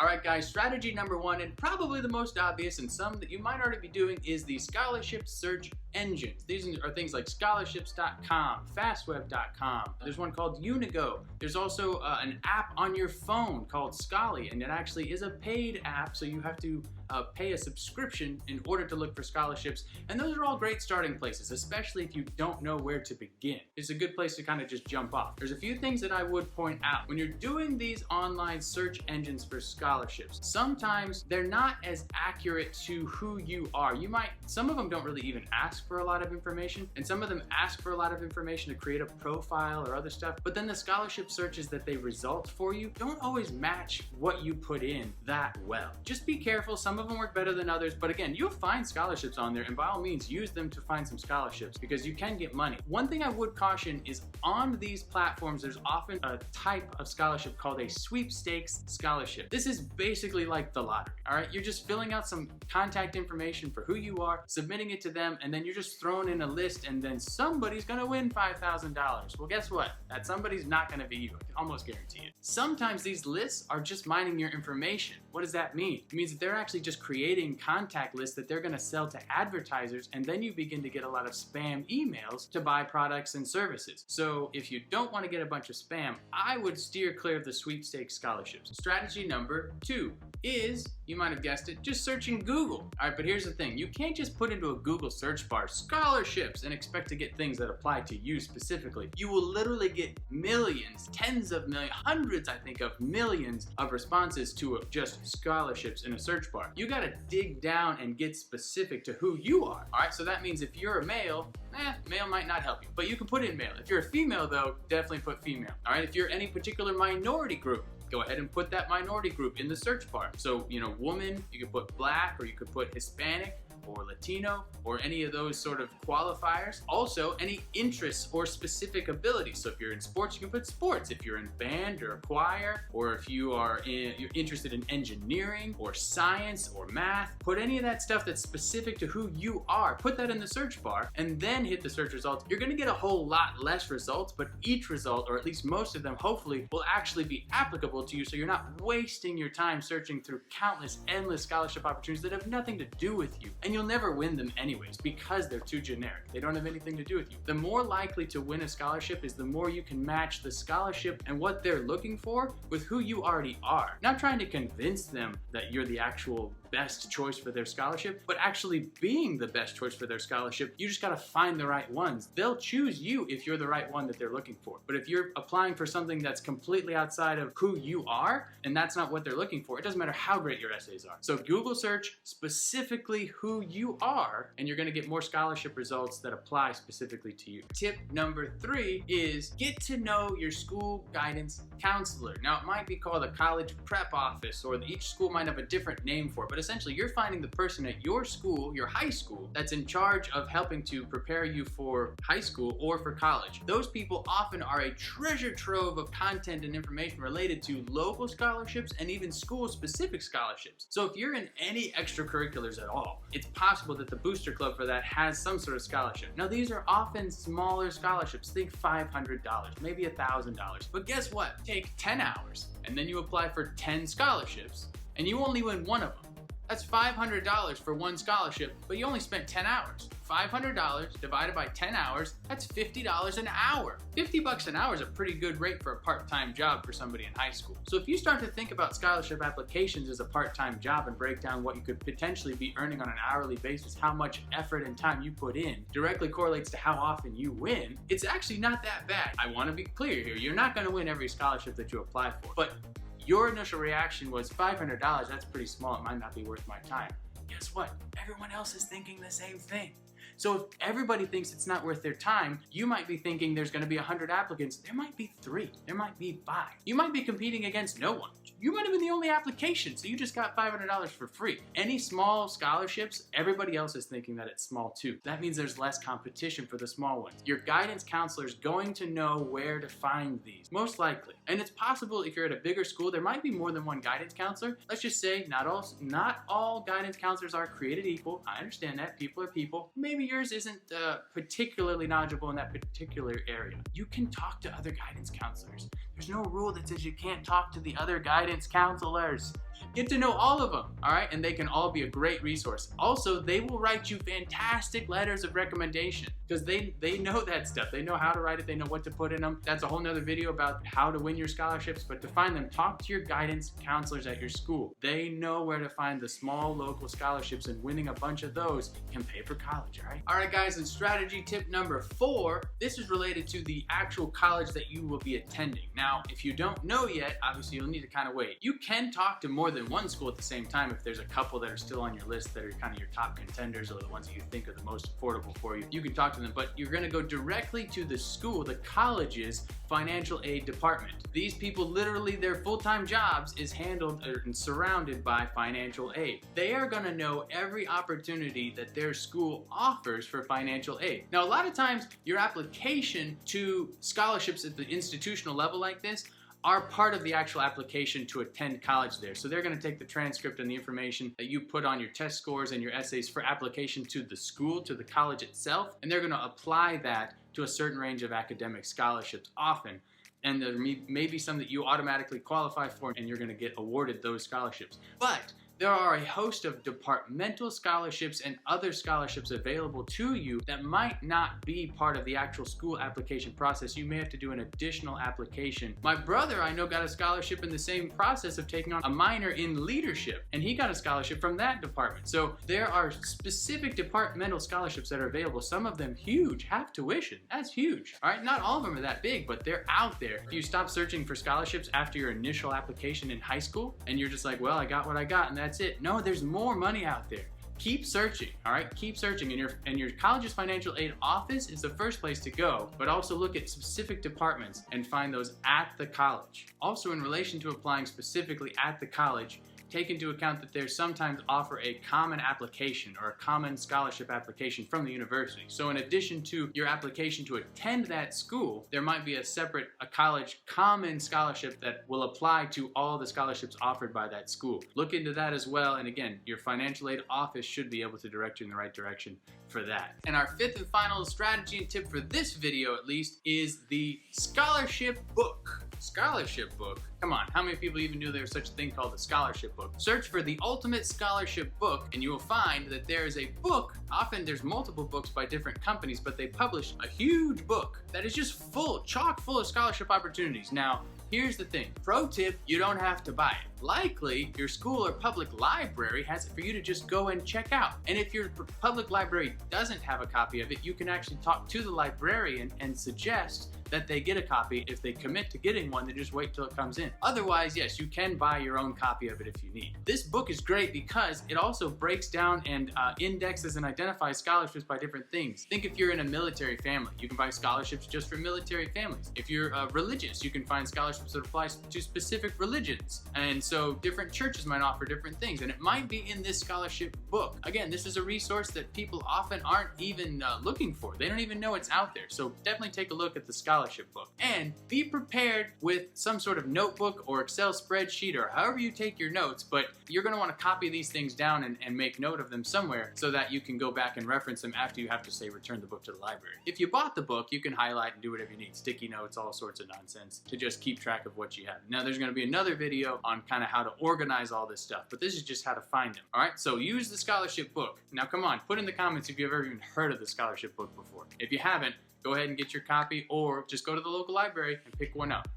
Alright guys, strategy number one, and probably the most obvious and some that you might already be doing, is the scholarship search engines. These are things like scholarships.com, fastweb.com. There's one called Unigo. There's also an app on your phone called Scholly, and it actually is a paid app, so you have to pay a subscription in order to look for scholarships. And those are all great starting places, especially if you don't know where to begin. It's a good place to kind of just jump off. There's a few things that I would point out. When you're doing these online search engines for scholarships, sometimes they're not as accurate to who you are. Some of them don't really even ask for a lot of information, and some of them ask for a lot of information to create a profile or other stuff, but then the scholarship searches that they result for you don't always match what you put in that well. Just be careful. Some of them work better than others, but again, you'll find scholarships on there, and by all means use them to find some scholarships because you can get money. One thing I would caution is on these platforms there's often a type of scholarship called a sweepstakes scholarship. This is basically like the lottery, all right? You're just filling out some contact information for who you are, submitting it to them, and then you're just thrown in a list, and then somebody's gonna win $5,000. Well, guess what? That somebody's not gonna be you. I can almost guarantee it. Sometimes these lists are just mining your information. What does that mean? It means that they're actually just creating contact lists that they're gonna sell to advertisers, and then you begin to get a lot of spam emails to buy products and services. So if you don't wanna get a bunch of spam, I would steer clear of the sweepstakes scholarships. Strategy number two is, you might have guessed it, just searching Google. All right, but here's the thing. You can't just put into a Google search bar scholarships and expect to get things that apply to you specifically. You will literally get millions, tens of millions, hundreds, I think, of millions of responses to just scholarships in a search bar. You gotta dig down and get specific to who you are. All right, so that means if you're a male, male might not help you, but you can put in male. If you're a female though, definitely put female. All right, if you're any particular minority group, go ahead and put that minority group in the search bar. So, woman, you could put black, or you could put Hispanic, or Latino, or any of those sort of qualifiers. Also, any interests or specific abilities. So if you're in sports, you can put sports. If you're in band or choir, or if you're interested in engineering or science or math, put any of that stuff that's specific to who you are. Put that in the search bar and then hit the search results. You're gonna get a whole lot less results, but each result, or at least most of them, hopefully, will actually be applicable to you, so you're not wasting your time searching through countless, endless scholarship opportunities that have nothing to do with you. And you'll never win them anyways because they're too generic. They don't have anything to do with you. The more likely to win a scholarship is the more you can match the scholarship and what they're looking for with who you already are. Not trying to convince them that you're the actual best choice for their scholarship, but actually being the best choice for their scholarship. You just gotta find the right ones. They'll choose you if you're the right one that they're looking for. But if you're applying for something that's completely outside of who you are, and that's not what they're looking for, it doesn't matter how great your essays are. So Google search specifically who you are, and you're gonna get more scholarship results that apply specifically to you. Tip number three is get to know your school guidance counselor. Now, it might be called a college prep office, or each school might have a different name for it, but essentially you're finding the person at your school, your high school, that's in charge of helping to prepare you for high school or for college. Those people often are a treasure trove of content and information related to local scholarships and even school-specific scholarships. So if you're in any extracurriculars at all, it's possible that the booster club for that has some sort of scholarship. Now, these are often smaller scholarships. Think $500, maybe $1,000. But guess what? Take 10 hours, and then you apply for 10 scholarships, and you only win one of them. That's $500 for one scholarship, but you only spent 10 hours. $500 divided by 10 hours, that's $50 an hour. $50 an hour is a pretty good rate for a part-time job for somebody in high school. So if you start to think about scholarship applications as a part-time job and break down what you could potentially be earning on an hourly basis, how much effort and time you put in directly correlates to how often you win, it's actually not that bad. I want to be clear here. You're not going to win every scholarship that you apply for, but your initial reaction was $500, that's pretty small, it might not be worth my time. Guess what? Everyone else is thinking the same thing. So if everybody thinks it's not worth their time, you might be thinking there's gonna be 100 applicants, there might be 3, there might be 5. You might be competing against no one. You might have been the only application, so you just got $500 for free. Any small scholarships, everybody else is thinking that it's small too. That means there's less competition for the small ones. Your guidance counselor is going to know where to find these, most likely. And it's possible if you're at a bigger school, there might be more than one guidance counselor. Let's just say not all guidance counselors are created equal. I understand that, people are people. Maybe yours isn't particularly knowledgeable in that particular area. You can talk to other guidance counselors. There's no rule that says you can't talk to the other guidance counselors. Get to know all of them, all right? And they can all be a great resource. Also, they will write you fantastic letters of recommendation because they know that stuff. They know how to write it. They know what to put in them. That's a whole nother video about how to win your scholarships, but to find them, talk to your guidance counselors at your school. They know where to find the small local scholarships, and winning a bunch of those can pay for college, all right? All right, guys, and strategy tip number 4, this is related to the actual college that you will be attending. Now, if you don't know yet, obviously you'll need to kind of wait. You can talk to more than one school at the same time if there's a couple that are still on your list that are kind of your top contenders or the ones that you think are the most affordable for you. You can talk to them, but you're gonna go directly to the school, the college's financial aid department. These people, literally their full-time jobs is handled and surrounded by financial aid. They are gonna know every opportunity that their school offers for financial aid. Now, a lot of times your application to scholarships at the institutional level like this are part of the actual application to attend college there. So they're gonna take the transcript and the information that you put on your test scores and your essays for application to the school, to the college itself, and they're gonna apply that to a certain range of academic scholarships often. And there may be some that you automatically qualify for and you're gonna get awarded those scholarships. But there are a host of departmental scholarships and other scholarships available to you that might not be part of the actual school application process. You may have to do an additional application. My brother, I know, got a scholarship in the same process of taking on a minor in leadership, and he got a scholarship from that department. So there are specific departmental scholarships that are available, some of them huge, half tuition. That's huge, all right? Not all of them are that big, but they're out there. If you stop searching for scholarships after your initial application in high school, and you're just like, well, I got what I got, and that's it. No, there's more money out there. Keep searching, all right? Keep searching. And your college's financial aid office is the first place to go, but also look at specific departments and find those at the college. Also, in relation to applying specifically at the college, take into account that they sometimes offer a common application or a common scholarship application from the university. So in addition to your application to attend that school, there might be a separate college common scholarship that will apply to all the scholarships offered by that school. Look into that as well, and again, your financial aid office should be able to direct you in the right direction for that. And our 5th and final strategy and tip for this video, at least, is the scholarship book. Scholarship book? Come on, how many people even knew there was such a thing called a scholarship book? Search for the ultimate scholarship book and you will find that there is a book. Often there's multiple books by different companies, but they publish a huge book that is just chock full of scholarship opportunities. Now, here's the thing. Pro tip, you don't have to buy it. Likely, your school or public library has it for you to just go and check out. And if your public library doesn't have a copy of it, you can actually talk to the librarian and suggest that they get a copy. If they commit to getting one, they just wait till it comes in. Otherwise, yes, you can buy your own copy of it if you need. This book is great because it also breaks down and indexes and identifies scholarships by different things. Think if you're in a military family, you can buy scholarships just for military families. If you're religious, you can find scholarships that apply to specific religions. And so different churches might offer different things, and it might be in this scholarship book. Again, this is a resource that people often aren't even looking for. They don't even know it's out there. So definitely take a look at the scholarship book, and be prepared with some sort of notebook or Excel spreadsheet or however you take your notes, but you're going to want to copy these things down and make note of them somewhere so that you can go back and reference them after you have to, say, return the book to the library. If you bought the book, you can highlight and do whatever you need, sticky notes, all sorts of nonsense to just keep track of what you have. Now, there's going to be another video on kind of how to organize all this stuff, but this is just how to find them. All right, so use the scholarship book. Now, come on, put in the comments if you've ever even heard of the scholarship book before. If you haven't, go ahead and get your copy, or just go to the local library and pick one up.